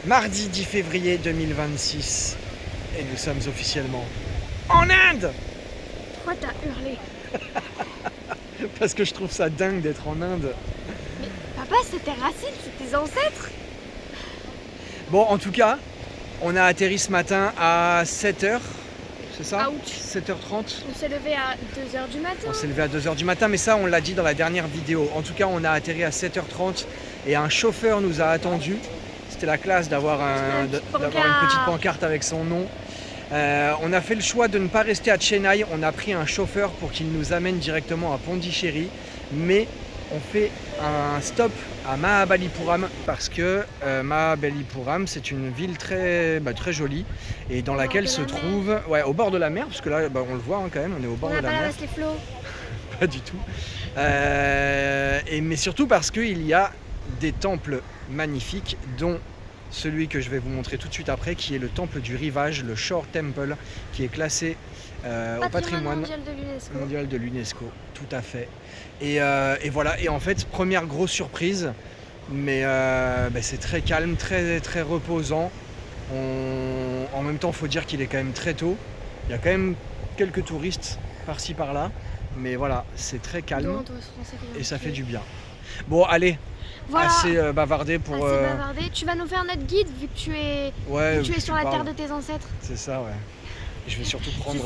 Mardi 10 février 2026 et nous sommes officiellement en Inde. Pourquoi t'as hurlé? Parce que je trouve ça dingue d'être en Inde. Mais papa, c'était raciste, c'est tes ancêtres. Bon, en tout cas, on a atterri ce matin à 7h, c'est ça? Ouch. 7h30. On s'est levé à 2h du matin. On s'est levé à 2h du matin, mais ça on l'a dit dans la dernière vidéo. En tout cas, on a atterri à 7h30 et un chauffeur nous a attendus. C'était la classe d'avoir une petite pancarte avec son nom. On a fait le choix de ne pas rester à Chennai. On a pris un chauffeur pour qu'il nous amène directement à Pondichéry. Mais on fait un stop à Mahabalipuram parce que Mahabalipuram c'est une ville très jolie et dans laquelle se trouve au bord de la mer, parce que là on le voit hein, quand même, on est au bord de la mer. Les flots. Pas du tout. Mais surtout parce qu'il y a des temples magnifiques, dont celui que je vais vous montrer tout de suite après, qui est le temple du rivage, le Shore Temple, qui est classé au patrimoine mondial de l'UNESCO. Tout à fait. Et voilà, et en fait, première grosse surprise, mais c'est très calme, très, très reposant. En même temps, il faut dire qu'il est quand même très tôt. Il y a quand même quelques touristes par-ci par-là, mais voilà, c'est très calme et ça fait du bien. Bon, allez, voilà. Assez bavardé pour... Assez bavardé. Tu vas nous faire notre guide vu que tu es sur la terre de tes ancêtres. C'est ça, ouais. Je vais surtout prendre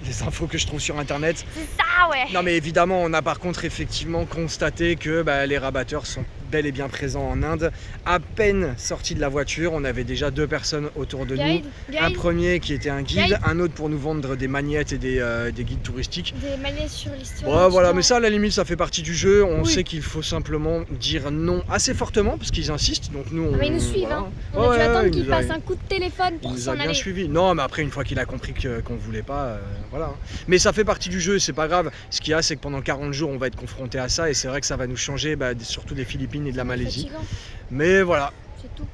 les infos que je trouve sur internet. C'est ça, ouais. Non mais évidemment, on a par contre effectivement constaté que les rabatteurs sont bel et bien présents en Inde. À peine sortis de la voiture, on avait déjà 2 personnes autour de nous. Un premier qui était un guide, un autre pour nous vendre des magnettes et des guides touristiques. Des magnettes sur l'histoire. Ouais, voilà, mais ça à la limite ça fait partie du jeu. On sait qu'il faut simplement dire non assez fortement parce qu'ils insistent. Donc nous, mais ils nous suivent, hein. On a dû attendre qu'ils passent un coup de téléphone pour s'en aller. Il nous a bien suivis. Non, mais après une fois qu'il a compris qu'on voulait pas, voilà. Mais ça fait partie du jeu, c'est pas grave. Ce qu'il y a, c'est que pendant 40 jours, on va être confronté à ça et c'est vrai que ça va nous changer, surtout des Philippines et de la Malaisie. Mais voilà. C'est tout.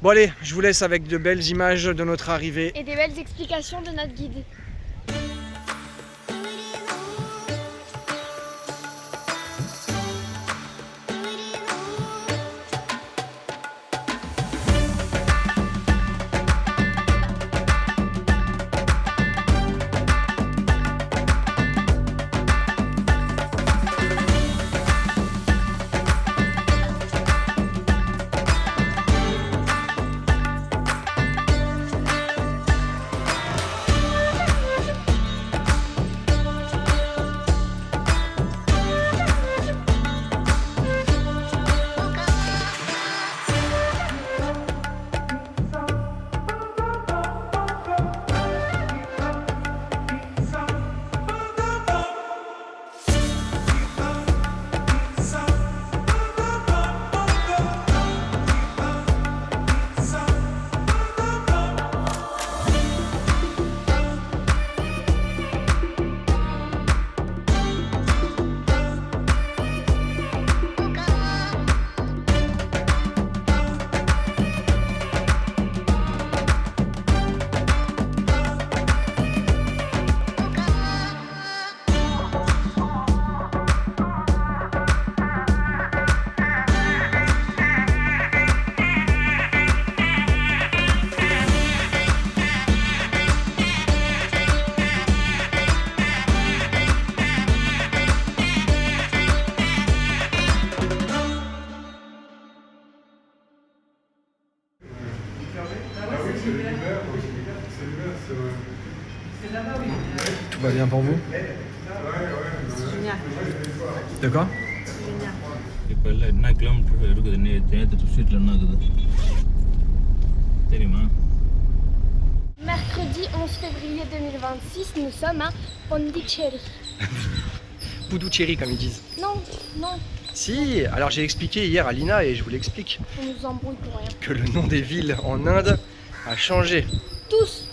Bon allez, je vous laisse avec de belles images de notre arrivée. Et des belles explications de notre guide. Tout va bien pour vous? C'est génial. De quoi? C'est génial. இப்போ எல்லாம் என்ன கிலோமீட்டர் இருக்குது நேற்று ஸ்ட்ரீட்டில் என்ன இருக்குது தெரியுமா? Mercredi 11 février 2026, nous sommes à Pondichéry. Puducherry comme ils disent. Non, non. Si, alors j'ai expliqué hier à Lina et je vous l'explique. On nous embrouille pour rien. Que le nom des villes en Inde a changé. Tous.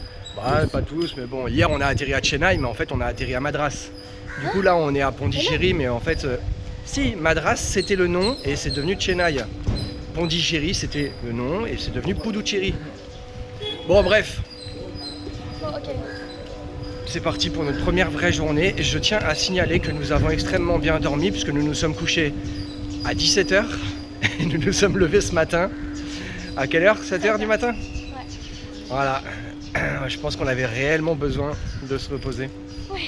Pas tous, mais bon, hier on a atterri à Chennai, mais en fait on a atterri à Madras. Du coup là on est à Pondichéry, mais en fait, si, Madras c'était le nom et c'est devenu Chennai. Pondichéry c'était le nom et c'est devenu Puducherry. Bon bref. Bon, ok. C'est parti pour notre première vraie journée. Je tiens à signaler que nous avons extrêmement bien dormi puisque nous nous sommes couchés à 17h et nous nous sommes levés ce matin À quelle heure? 7h du matin? Ouais. Voilà. Je pense qu'on avait réellement besoin de se reposer. Ouais.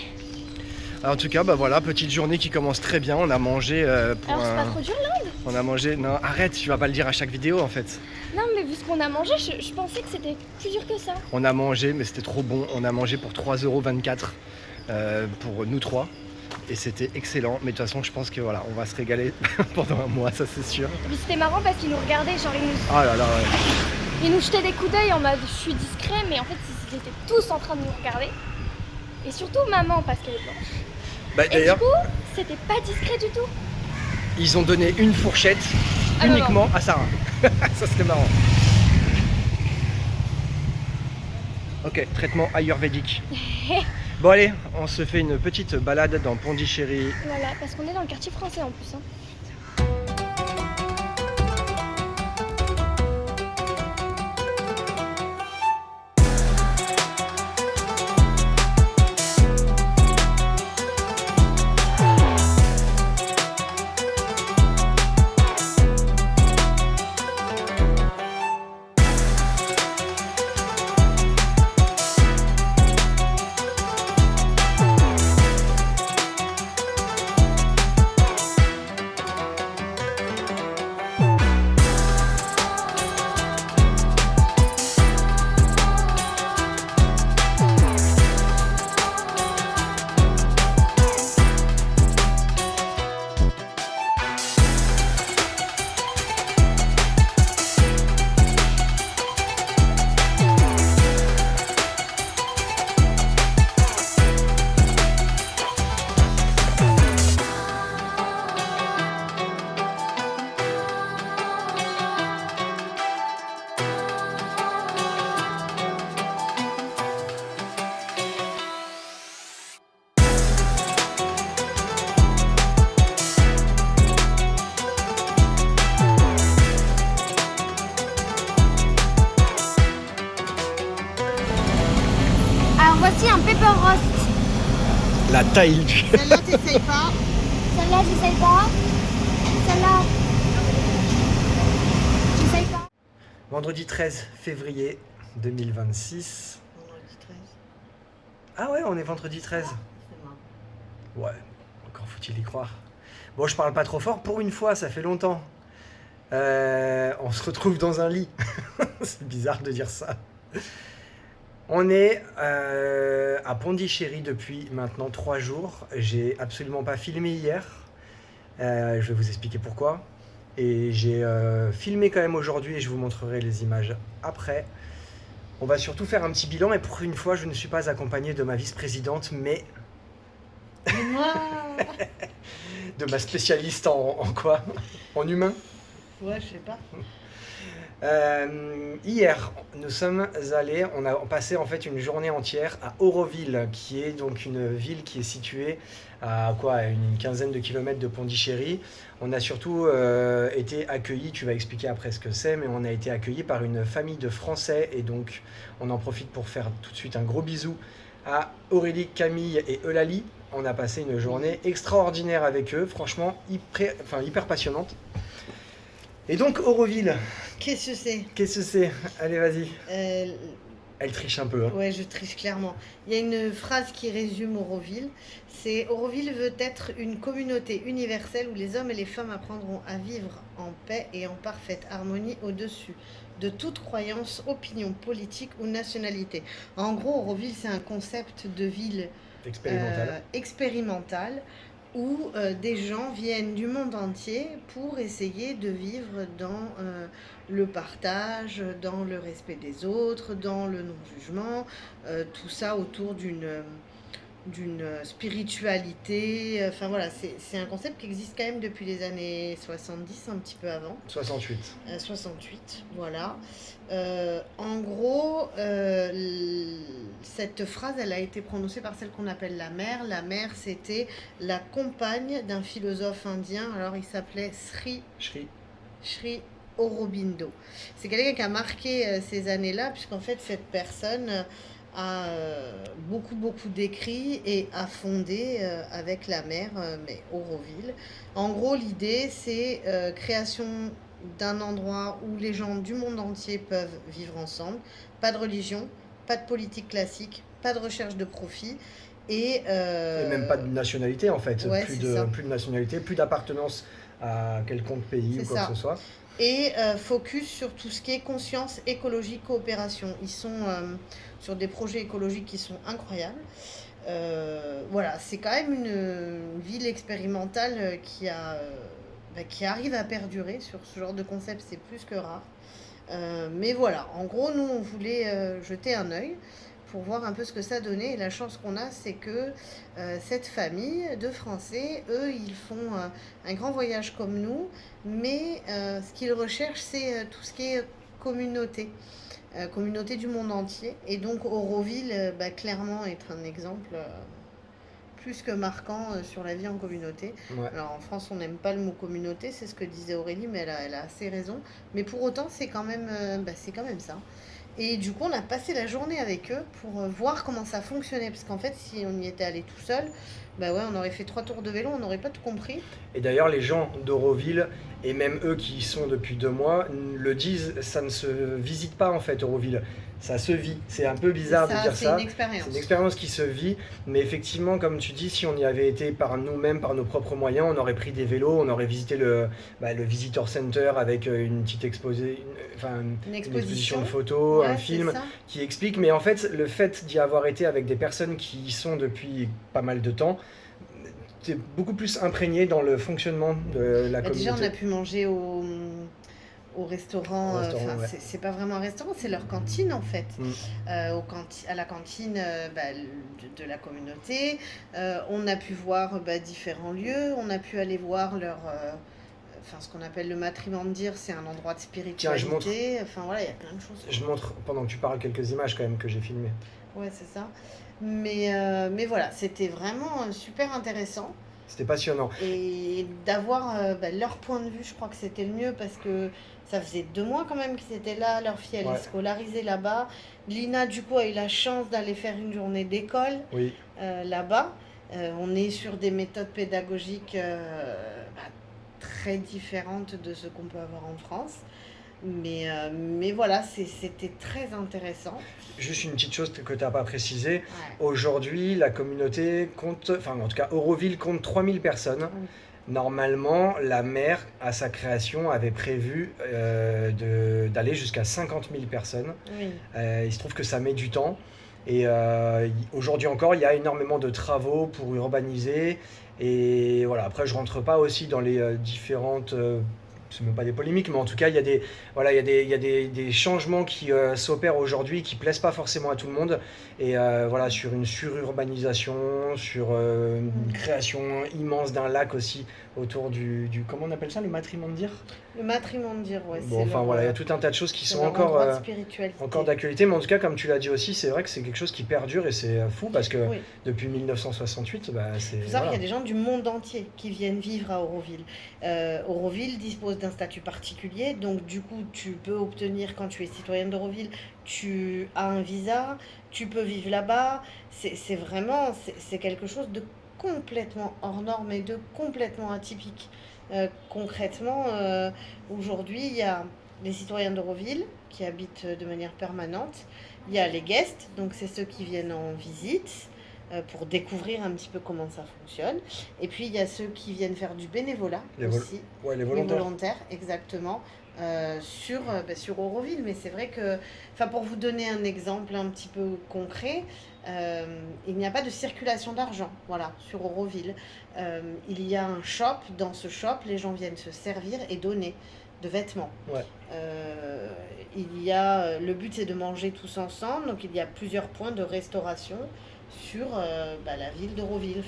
Alors, en tout cas, bah voilà, petite journée qui commence très bien. On a mangé pour Alors, c'est pas trop dur l'Inde? On a mangé... Non, arrête, tu vas pas le dire à chaque vidéo en fait. Non, mais vu ce qu'on a mangé, je pensais que c'était plus dur que ça. On a mangé, mais c'était trop bon. On a mangé pour 3,24 € pour nous trois. Et c'était excellent. Mais de toute façon, je pense que voilà, on va se régaler pendant un mois, ça c'est sûr. Mais c'était marrant parce qu'ils nous regardaient, genre Ah là là, ouais. ils nous jetaient des coups d'œil en mode je suis discret, mais en fait ils étaient tous en train de nous regarder. Et surtout maman parce qu'elle est blanche. Bah, Et du d'ailleurs, coup, c'était pas discret du tout. ils ont donné une fourchette uniquement à Sarah. Ça c'était marrant. Ok, traitement ayurvédique. Bon allez, on se fait une petite balade dans Pondichéry. Voilà, parce qu'on est dans le quartier français en plus. Hein. Voici un pepper roast. La taille du... Celle-là, t'essayes pas. Celle-là, j'essaye pas. Celle-là, j'essaye pas. Vendredi 13 février 2026. Vendredi 13. Ah ouais, on est vendredi 13. C'est marrant. Ouais, encore faut-il y croire. Bon, je parle pas trop fort pour une fois, ça fait longtemps. On se retrouve dans un lit. C'est bizarre de dire ça. On est à Pondichéry depuis maintenant 3 jours. J'ai absolument pas filmé hier. Je vais vous expliquer pourquoi. Et j'ai filmé quand même aujourd'hui et je vous montrerai les images après. On va surtout faire un petit bilan et pour une fois, je ne suis pas accompagné de ma vice-présidente, mais de ma spécialiste en quoi? En humain? Ouais, je sais pas. Hier, nous sommes allés, on a passé en fait une journée entière à Auroville, qui est donc une ville qui est située à une quinzaine de kilomètres de Pondichéry. On a surtout été accueillis, tu vas expliquer après ce que c'est, mais on a été accueillis par une famille de Français et donc on en profite pour faire tout de suite un gros bisou à Aurélie, Camille et Eulalie. On a passé une journée extraordinaire avec eux, franchement hyper passionnante. Et donc Auroville. Qu'est-ce que c'est? Qu'est-ce que c'est? Allez, vas-y. Elle triche un peu. Hein. Ouais, je triche clairement. Il y a une phrase qui résume Auroville. C'est Auroville veut être une communauté universelle où les hommes et les femmes apprendront à vivre en paix et en parfaite harmonie au-dessus de toute croyance, opinion politique ou nationalité. En gros, Auroville, c'est un concept de ville expérimentale où des gens viennent du monde entier pour essayer de vivre dans le partage, dans le respect des autres, dans le non-jugement, tout ça autour d'une spiritualité. Enfin voilà, c'est un concept qui existe quand même depuis les années 70, un petit peu avant. 68. 68, voilà. En gros, cette phrase, elle a été prononcée par celle qu'on appelle la mère. La mère, c'était la compagne d'un philosophe indien. Alors, il s'appelait Sri Aurobindo. C'est quelqu'un qui a marqué ces années-là, puisqu'en fait, cette personne a beaucoup d'écrits et a fondé avec la mère, mais Auroville. En gros, l'idée, c'est création d'un endroit où les gens du monde entier peuvent vivre ensemble. Pas de religion, pas de politique classique, pas de recherche de profit. Et même pas de nationalité en fait, ouais, plus de nationalité, plus d'appartenance à quelconque pays ou quoi que ce soit. Et focus sur tout ce qui est conscience, écologie, coopération. Ils sont sur des projets écologiques qui sont incroyables. Voilà, c'est quand même une ville expérimentale qui arrive à perdurer sur ce genre de concept, c'est plus que rare. Mais voilà, en gros, nous, on voulait jeter un œil pour voir un peu ce que ça donnait. Et la chance qu'on a, c'est que cette famille de Français, eux, ils font un grand voyage comme nous, mais ce qu'ils recherchent, c'est tout ce qui est communauté. Communauté du monde entier. Et donc Auroville, clairement, est un exemple plus que marquant sur la vie en communauté. Ouais. Alors en France, on n'aime pas le mot communauté, c'est ce que disait Aurélie, mais elle a assez raison. Mais pour autant, c'est quand même ça. Et du coup, on a passé la journée avec eux pour voir comment ça fonctionnait. Parce qu'en fait, si on y était allé tout seul, on aurait fait 3 tours de vélo, on n'aurait pas tout compris. Et d'ailleurs, les gens d'Auroville, et même eux qui y sont depuis 2 mois, le disent, ça ne se visite pas en fait, Auroville. Ça se vit. C'est un peu bizarre de dire ça. C'est une expérience. C'est une expérience qui se vit. Mais effectivement, comme tu dis, si on y avait été par nous-mêmes, par nos propres moyens, on aurait pris des vélos, on aurait visité le Visitor Center avec une petite une exposition de photos, un film qui explique. Mais en fait, le fait d'y avoir été avec des personnes qui y sont depuis pas mal de temps, t'es beaucoup plus imprégné dans le fonctionnement de la communauté. Déjà, on a pu manger au restaurant, c'est pas vraiment un restaurant, c'est leur cantine en fait. À la cantine de la communauté. On a pu voir différents lieux, on a pu aller voir leur... ce qu'on appelle le matrimondir, c'est un endroit de spiritualité. Tiens, je montre. Enfin voilà, il y a plein de choses. Je montre pendant que tu parles quelques images quand même que j'ai filmées. Ouais, c'est ça. Mais voilà, c'était vraiment super intéressant. C'était passionnant. Et d'avoir leur point de vue, je crois que c'était le mieux parce que ça faisait 2 mois quand même qu'ils étaient là, leur fille elle est scolarisée là-bas. Lina du coup a eu la chance d'aller faire une journée d'école là-bas. On est sur des méthodes pédagogiques très différentes de ce qu'on peut avoir en France. Mais voilà, c'était très intéressant. Juste une petite chose que tu n'as pas précisé. Aujourd'hui, la communauté compte, en tout cas, Auroville compte 3000 personnes. Normalement, la maire, à sa création, avait prévu d'aller jusqu'à 50 000 personnes. Il se trouve que ça met du temps. Et aujourd'hui encore, il y a énormément de travaux pour urbaniser. Et voilà, après, je rentre pas aussi dans les différentes... c'est même pas des polémiques, mais en tout cas, il y a des changements qui s'opèrent aujourd'hui, qui plaisent pas forcément à tout le monde. Et sur une sururbanisation, sur une création immense d'un lac aussi autour du comment on appelle ça, le matrimondir ? Le matrimondir, ouais. Bon, il y a tout un tas de choses qui sont encore d'actualité. Mais en tout cas, comme tu l'as dit aussi, c'est vrai que c'est quelque chose qui perdure et c'est fou parce que depuis 1968, c'est... Il faut savoir qu'il y a des gens du monde entier qui viennent vivre à Auroville. Auroville dispose d'un statut particulier, donc du coup, tu peux obtenir, quand tu es citoyenne d'Auroville, tu as un visa, tu peux vivre là-bas. C'est vraiment quelque chose de complètement hors norme et de complètement atypique. Concrètement, aujourd'hui, il y a les citoyens d'Auroville qui habitent de manière permanente. Il y a les guests, donc c'est ceux qui viennent en visite pour découvrir un petit peu comment ça fonctionne. Et puis, il y a ceux qui viennent faire du bénévolat aussi. Les volontaires. Les volontaires, exactement. Sur Auroville. Mais c'est vrai que, pour vous donner un exemple un petit peu concret, il n'y a pas de circulation d'argent, sur Auroville. Il y a un shop, dans ce shop, les gens viennent se servir et donner de vêtements. Le but c'est de manger tous ensemble, donc il y a plusieurs points de restauration sur la ville d'Auroville.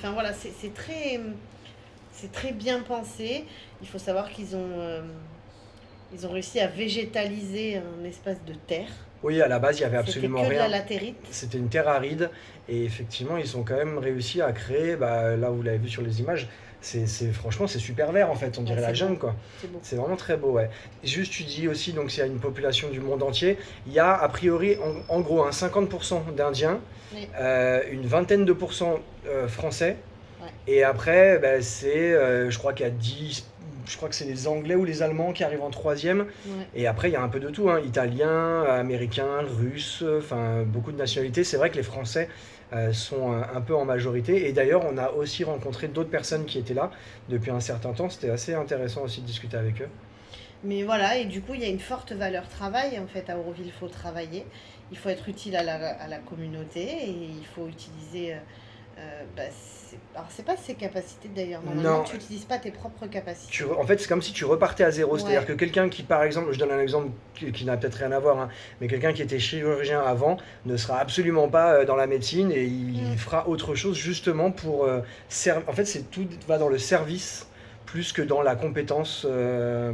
C'est très bien pensé. Il faut savoir qu'ils ont réussi à végétaliser un espace de terre. Oui, à la base, il n'y avait absolument rien. C'était que de la latérite. C'était une terre aride. Et effectivement, ils ont quand même réussi à créer, là vous l'avez vu sur les images, franchement, c'est super vert en fait, on dirait la jungle quoi. C'est vraiment très beau, ouais. Juste, tu dis aussi, donc s'il y a une population du monde entier, il y a a priori, en gros, 50% d'Indiens, une vingtaine de pourcents français. Et après, je crois qu'il y a je crois que c'est les Anglais ou les Allemands qui arrivent en troisième. Ouais. Et après, il y a un peu de tout, hein. Italien, américain, russe, enfin beaucoup de nationalités. C'est vrai que les Français sont un peu en majorité. Et d'ailleurs, on a aussi rencontré d'autres personnes qui étaient là depuis un certain temps. C'était assez intéressant aussi de discuter avec eux. Mais voilà, et du coup, il y a une forte valeur travail. En fait, à Auroville, il faut travailler. Il faut être utile à la communauté et il faut utiliser. Alors, c'est pas ses capacités d'ailleurs. Normalement, Non. tu n'utilises pas tes propres capacités. En fait, c'est comme si tu repartais à zéro. Ouais. C'est-à-dire que quelqu'un qui, par exemple, je donne un exemple qui n'a peut-être rien à voir, hein, mais quelqu'un qui était chirurgien avant ne sera absolument pas dans la médecine et il fera autre chose justement pour servir. En fait, tout va dans le service plus que dans la compétence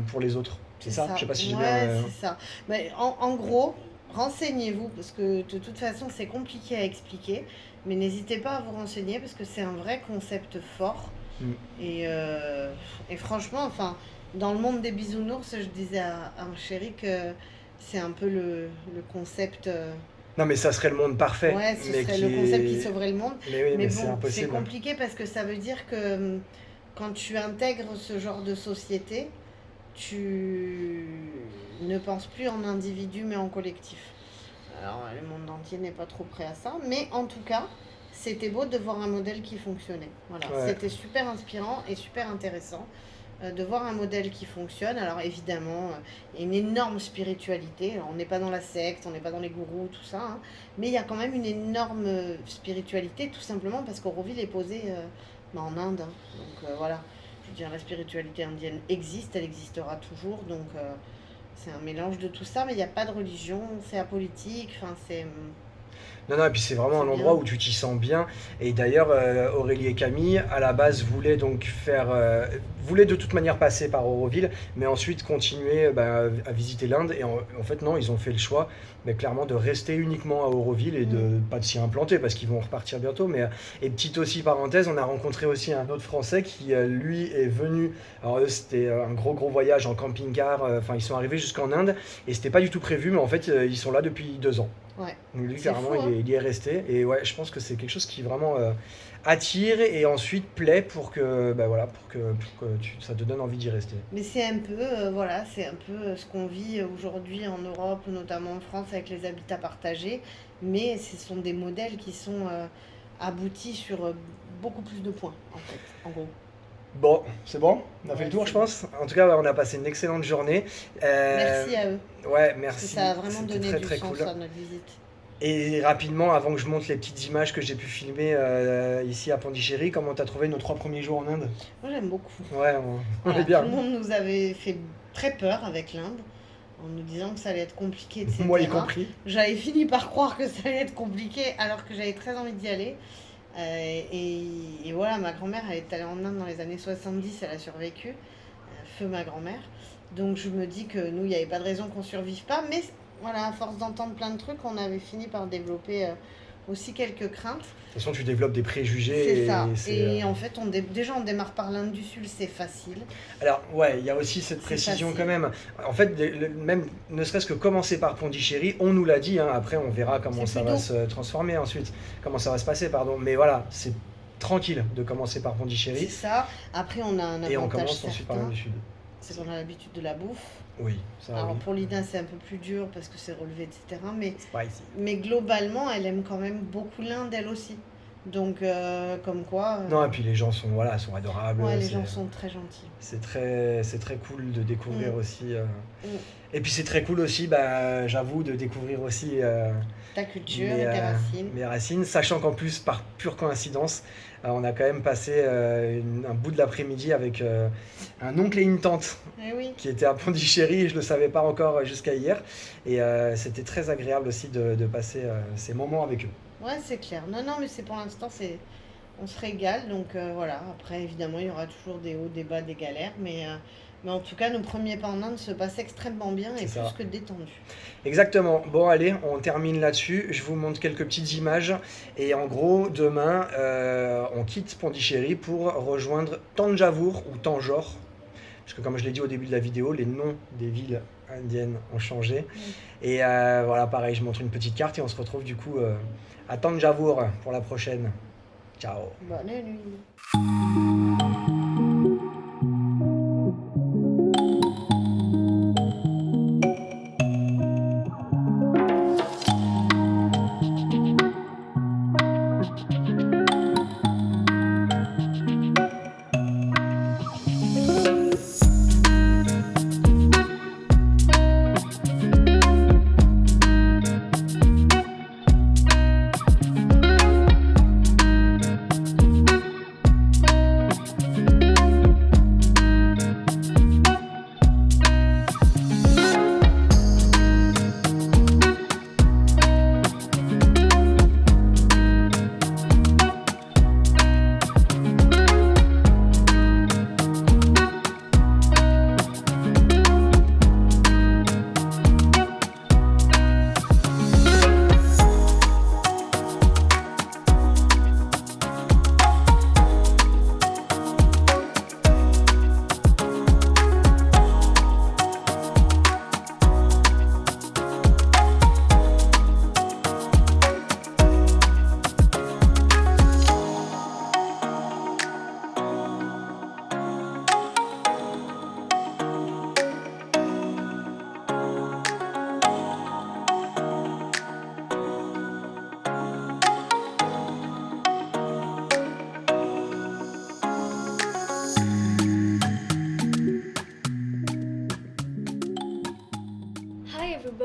pour les autres. C'est ça? Je sais pas si j'ai bien. C'est ça. Mais en gros, renseignez-vous parce que de toute façon, c'est compliqué à expliquer. Mais n'hésitez pas à vous renseigner parce que c'est un vrai concept fort. Et franchement, enfin, dans le monde des bisounours, je disais à un chéri que c'est un peu le concept. Non, mais ça serait le monde parfait. Ouais, ce mais serait le concept qui sauverait le monde. Mais oui, mais c'est bon, c'est impossible. compliqué parce que ça veut dire que quand tu intègres ce genre de société, tu ne penses plus en individu mais en collectif. Alors, le monde entier n'est pas trop prêt à ça, mais en tout cas, c'était beau de voir un modèle qui fonctionnait. Voilà, Ouais. c'était super inspirant et super intéressant de voir un modèle qui fonctionne. Alors évidemment, il y a une énorme spiritualité. Alors, on n'est pas dans la secte, on n'est pas dans les gourous, tout ça, hein, mais il y a quand même une énorme spiritualité, tout simplement parce qu'Auroville est posée en Inde. Hein. Donc voilà, je veux dire, la spiritualité indienne existe, elle existera toujours, donc... c'est un mélange de tout ça, mais il n'y a pas de religion, c'est apolitique, enfin c'est... Non, et puis c'est vraiment un C'est endroit bien. où tu t'y sens bien. Et d'ailleurs, Aurélie et Camille, à la base, voulaient donc voulaient de toute manière passer par Auroville, mais ensuite continuer à visiter l'Inde. Et en fait, non, ils ont fait le choix, mais clairement, de rester uniquement à Auroville et de pas de s'y implanter parce qu'ils vont repartir bientôt. Et petite aussi parenthèse, on a rencontré aussi un autre Français qui, lui, est venu. Alors eux, c'était un gros voyage en camping-car. Enfin, ils sont arrivés jusqu'en Inde et c'était pas du tout prévu, mais en fait, ils sont là depuis 2 ans. Ouais. Donc lui, C'est carrément, fou, hein. il y est resté. Et ouais, je pense que c'est quelque chose qui vraiment attire et ensuite plaît pour que, ça te donne envie d'y rester. Mais c'est un peu, voilà, c'est un peu ce qu'on vit aujourd'hui en Europe, notamment en France, avec les habitats partagés. Mais ce sont des modèles qui sont aboutis sur beaucoup plus de points, en fait, en gros. Bon, c'est bon? On a fait Ouais, le tour, c'est je pense. En tout cas, on a passé une excellente journée. Merci à eux, Ouais, parce que merci. ça a vraiment C'était donné très du très sens cool. à notre visite. Et rapidement, avant que je monte les petites images que j'ai pu filmer ici à Pondichéry, comment t'as trouvé nos 3 premiers jours en Inde? Moi, j'aime beaucoup. Ouais, on Voilà, est bien. tout le monde nous avait fait très peur avec l'Inde, en nous disant que ça allait être compliqué, etc. Moi y compris. J'avais fini par croire que ça allait être compliqué, alors que j'avais très envie d'y aller. Et voilà, ma grand-mère, elle est allée en Inde dans les années 70, elle a survécu. Feu ma grand-mère. Donc je me dis que nous, il n'y avait pas de raison qu'on survive pas. Mais voilà, à force d'entendre plein de trucs, on avait fini par développer aussi quelques craintes. De toute façon, tu développes des préjugés. C'est ça. c'est, Et en fait, déjà, on démarre par l'Inde du Sud, c'est facile. Alors, ouais, il y a aussi cette C'est précision facile. quand même. En fait, même ne serait-ce que commencer par Pondichéry, on nous l'a dit, hein, après on verra comment C'est ça plus va doux. se transformer ensuite, comment ça va se passer, pardon. Mais voilà, c'est tranquille de commencer par C'est Pondichéry ça. Après, on a un et on avantage commence ensuite par certain, l'Inde du Sud. c'est qu'on a l'habitude de la bouffe. Oui, ça Alors oui. pour Lina, c'est un peu plus dur parce que c'est relevé, etc. Spicy. Mais globalement, elle aime quand même beaucoup l'Inde, elle aussi. Donc, comme quoi... Non, et puis les gens sont adorables. ouais, les c'est- gens sont très gentils. C'est très cool de découvrir aussi. Mm. Et puis c'est très cool aussi, j'avoue, de découvrir aussi Ta culture mes, et tes racines. mes racines, sachant qu'en plus, par pure coïncidence, on a quand même passé un bout de l'après-midi avec un oncle et une tante Eh oui. qui étaient à Pondichéry et je ne le savais pas encore jusqu'à hier. Et c'était très agréable aussi de passer ces moments avec eux. Ouais, c'est clair. Non, mais c'est pour l'instant, on se régale. Donc voilà. Après, évidemment, il y aura toujours des hauts, des bas, des galères. Mais en tout cas, nos premiers pas en Inde se passent extrêmement bien et C'est plus ça. que détendus. Exactement. Bon, allez, on termine là-dessus. Je vous montre quelques petites images. Et en gros, demain, on quitte Pondichéry pour rejoindre Thanjavur ou Tanjore. Parce que comme je l'ai dit au début de la vidéo, les noms des villes indiennes ont changé. Et voilà, pareil, je montre une petite carte et on se retrouve du coup à Thanjavur pour la prochaine. Ciao. Bonne nuit.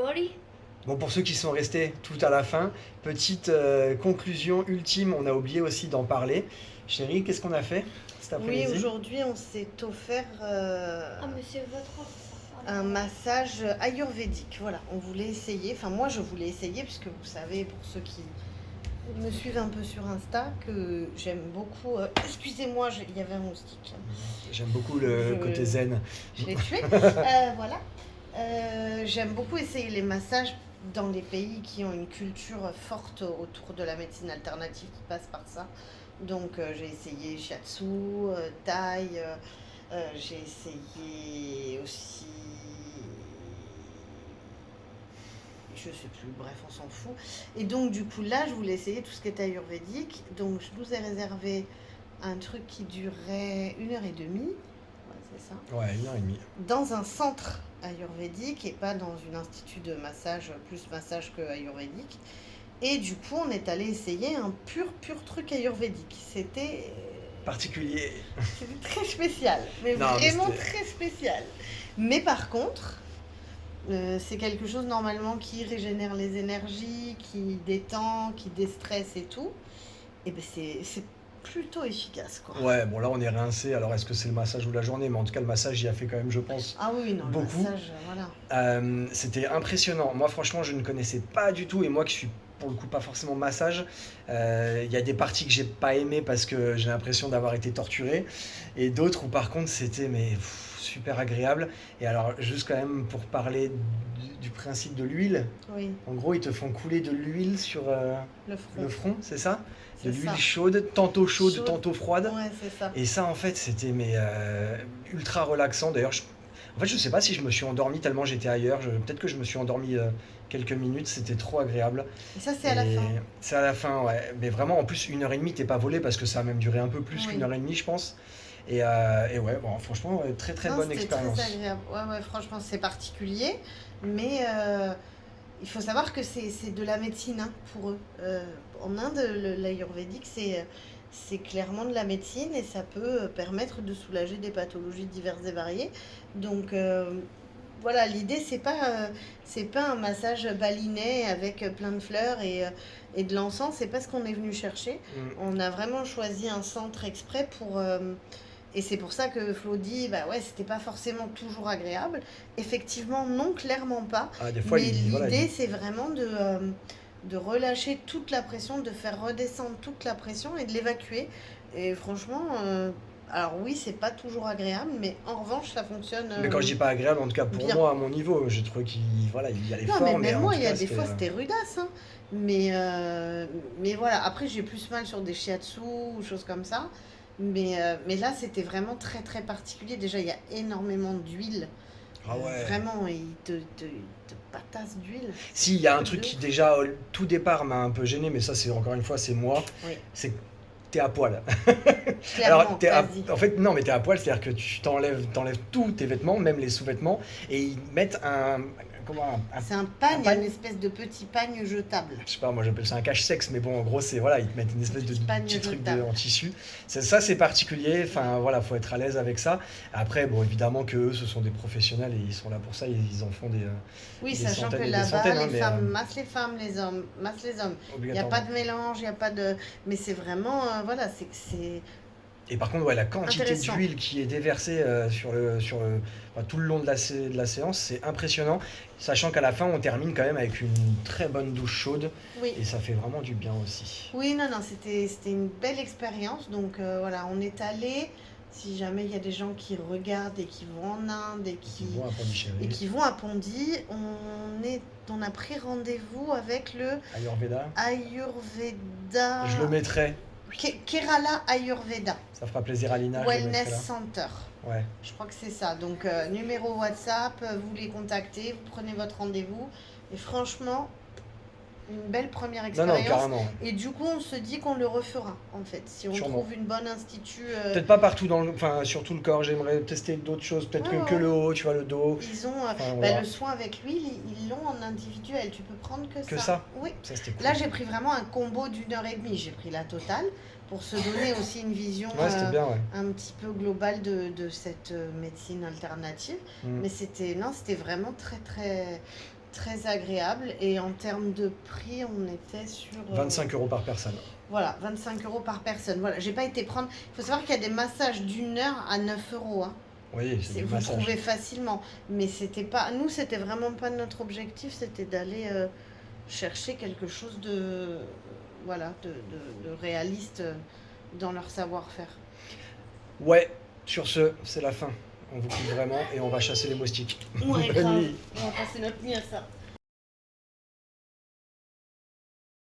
Iori. Bon, pour ceux qui sont restés tout à la fin, petite conclusion ultime, on a oublié aussi d'en parler. Chérie, qu'est-ce qu'on a fait cet après-midi? Oui, aujourd'hui, on s'est offert Ah, mais c'est votre offre, ça. un massage ayurvédique. Voilà, on voulait essayer. Enfin, moi, je voulais essayer, puisque vous savez, pour ceux qui me suivent un peu sur Insta, que j'aime beaucoup. Excusez-moi, il y avait un moustique. J'aime beaucoup le côté zen. Je l'ai tué. Voilà. J'aime beaucoup essayer les massages dans les pays qui ont une culture forte autour de la médecine alternative qui passe par ça. Donc j'ai essayé shiatsu, thaï, j'ai essayé aussi, je sais plus, bref on s'en fout. Et donc du coup là je voulais essayer tout ce qui est ayurvédique, donc je vous ai réservé un truc qui durait 1h30, ouais, c'est ça. Ouais, 1h30. Dans un centre ayurvédique et pas dans une institut de massage, plus massage que ayurvédique. Et du coup, on est allé essayer un pur truc ayurvédique. C'était Particulier. très spécial, mais Non, mais vraiment c'était- très spécial. Mais par contre, c'est quelque chose normalement qui régénère les énergies, qui détend, qui déstresse et tout. Et ben c'est plutôt efficace, quoi. Ouais, bon là on est rincé, alors est-ce que c'est le massage ou la journée? Mais en tout cas le massage y a fait quand même, je pense. Ah oui, non, Beaucoup. le massage, voilà. C'était impressionnant. Moi franchement je ne connaissais pas du tout, et moi qui suis pour le coup pas forcément massage, il y a des parties que j'ai pas aimées parce que j'ai l'impression d'avoir été torturé, et d'autres où par contre c'était super agréable. Et alors juste quand même pour parler du principe de l'huile, Oui, en gros ils te font couler de l'huile sur le front. le front, c'est ça? De C'est l'huile ça. chaude, tantôt chaude, Chaude. tantôt froide. Ouais, c'est ça. Et ça, en fait, c'était ultra relaxant. D'ailleurs, en fait, je sais pas si je me suis endormi tellement j'étais ailleurs. Peut-être que je me suis endormi quelques minutes. C'était trop agréable. Et ça, c'est à la Et fin. c'est à la fin, ouais. Mais vraiment, en plus, 1h30, t'es pas volé parce que ça a même duré un peu plus Oui. qu'une heure et demie, je pense. Et ouais, bon, franchement, ouais, très très Non, bonne c'était expérience. très agréable. Ouais, franchement, c'est particulier. Mais il faut savoir que c'est de la médecine, hein, pour eux. En Inde, l'ayurvédique, c'est clairement de la médecine et ça peut permettre de soulager des pathologies diverses et variées. Donc voilà, l'idée, c'est pas un massage baliné avec plein de fleurs et de l'encens. C'est pas ce qu'on est venu chercher. Mm. On a vraiment choisi un centre exprès pour. Et c'est pour ça que Flo dit, bah ouais, c'était pas forcément toujours agréable. Effectivement, non, clairement pas. Ah, des fois, Mais voilà, l'idée, c'est vraiment de relâcher toute la pression, de faire redescendre toute la pression et de l'évacuer. Et franchement, alors oui, c'est pas toujours agréable, mais en revanche, ça fonctionne. Mais quand je dis pas agréable, en tout cas pour bien. moi, à mon niveau, j'ai trouvé qu'il voilà, il y allait Non, fort. mais Mais même en moi, tout il y a cas, des fois, c'était rudasse, hein. Mais voilà, après, j'ai plus mal sur des shiatsu ou choses comme ça. Mais là, c'était vraiment très, très particulier. Déjà, il y a énormément d'huile. Ah ouais. Vraiment, il te patasse d'huile. Si, il y a un truc qui déjà au tout départ m'a un peu gêné, mais ça c'est encore une fois c'est moi, Oui. c'est que t'es à poil. Clairement, Alors quasi. en fait non, mais t'es à poil, c'est-à-dire que tu t'enlèves tous tes vêtements, même les sous-vêtements, et ils mettent C'est un pagne, pagne. une espèce de petit pagne jetable. je sais pas, moi j'appelle ça un cache-sexe, mais bon en gros c'est voilà, ils te mettent une espèce de Petit pagne petit truc jetable. en tissu. Ça c'est particulier, enfin voilà, faut être à l'aise avec ça. Après bon évidemment que eux ce sont des professionnels et ils sont là pour ça, ils en font des Oui, des sachant que centaines et des là-bas, centaines, hein, les mais, femmes massent les femmes, les hommes massent les hommes. Il n'y a pas de mélange, il n'y a pas de. Mais c'est vraiment. Voilà, c'est. Et par contre, ouais, la quantité Intéressant. d'huile qui est déversée tout le long de la séance, c'est impressionnant. Sachant qu'à la fin, on termine quand même avec une très bonne douche chaude. Oui. Et ça fait vraiment du bien aussi. Oui, non, c'était une belle expérience. Donc voilà, on est allé. Si jamais il y a des gens qui regardent et qui vont en Inde et Qui vont à Pondichéry, et qui vont à Pondy, on a pris rendez-vous avec le Ayurveda. Ayurveda. Je le mettrai. Kerala Ayurveda Ça fera plaisir à Lina. je le mettrai Wellness là. Center. Ouais. Je crois que c'est ça. Donc, numéro WhatsApp, vous les contactez, vous prenez votre rendez-vous. Et franchement, une belle première Non, expérience. non, carrément. Et du coup, on se dit qu'on le refera, en fait. Si on Sûrement. trouve une bonne institut. Peut-être pas partout enfin sur tout le corps. J'aimerais tester d'autres choses. Peut-être Ouais, que ouais. le haut, tu vois, le dos. Ils ont on verra. le soin avec l'huile, ils l'ont en individuel. Tu peux prendre que ça. Que ça Oui. Ça c'était cool. Là, j'ai pris vraiment un combo d'1h30. J'ai pris la totale pour se donner aussi une vision Ouais, c'était bien, ouais. un petit peu globale de cette médecine alternative. Mm. Mais c'était vraiment très, très, très agréable. Et en termes de prix, on était sur... 25 € par personne. Voilà, 25 € par personne. Voilà, j'ai pas été prendre... Il faut savoir qu'il y a des massages d'1 heure à 9 €. Hein. Oui, c'est du Vous massage. trouvez facilement. Mais c'était pas... Nous, c'était vraiment pas notre objectif. C'était d'aller chercher quelque chose de... Voilà, de réaliste dans leur savoir-faire. Ouais, sur ce, c'est la fin. On vous quitte vraiment et on va chasser les moustiques. Ouais, Bonne grave. nuit. On va passer notre nuit à ça.